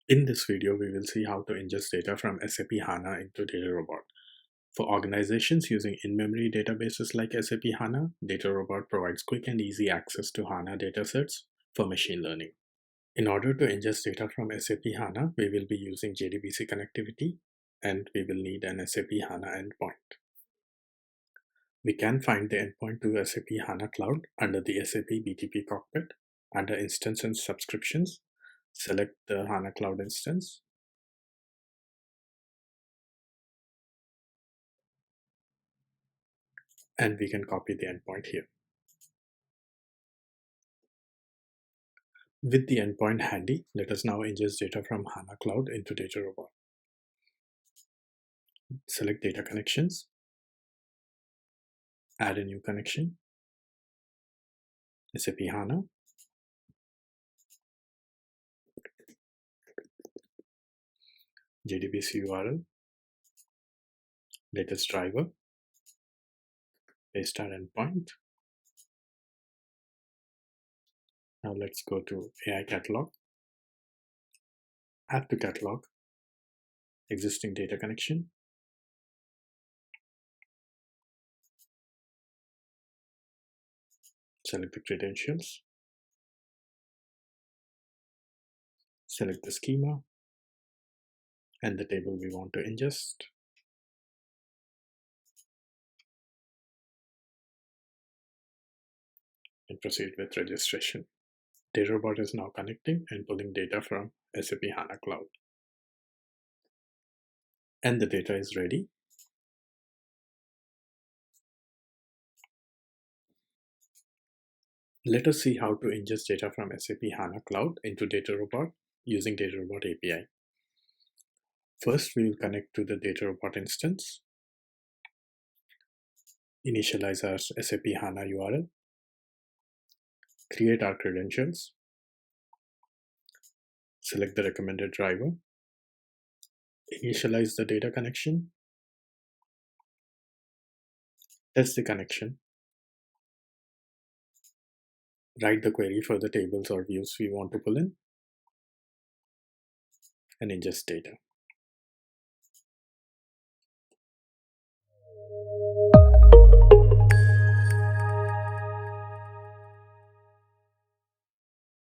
In this video, we will see how to ingest data from SAP HANA into DataRobot. For organizations using in-memory databases like SAP HANA, DataRobot provides quick and easy access to HANA datasets for machine learning. In order to ingest data from SAP HANA, we will be using JDBC connectivity, and we will need an SAP HANA endpoint. We can find the endpoint to SAP HANA Cloud under the SAP BTP Cockpit. Under Instance and Subscriptions, select the HANA Cloud instance. And we can copy the endpoint here. With the endpoint handy, let us now ingest data from HANA Cloud into DataRobot. Select Data Connections, add a new connection, SAP HANA, JDBC URL, latest driver, paste our endpoint. Now let's go to AI Catalog, add to catalog, existing data connection, select the credentials, select the schema and the table we want to ingest. And proceed with registration. DataRobot is now connecting and pulling data from SAP HANA Cloud. And the data is ready. Let us see how to ingest data from SAP HANA Cloud into DataRobot using DataRobot API. First, we will connect to the DataRobot instance, initialize our SAP HANA URL, create our credentials, select the recommended driver, initialize the data connection, test the connection, write the query for the tables or views we want to pull in, and ingest data.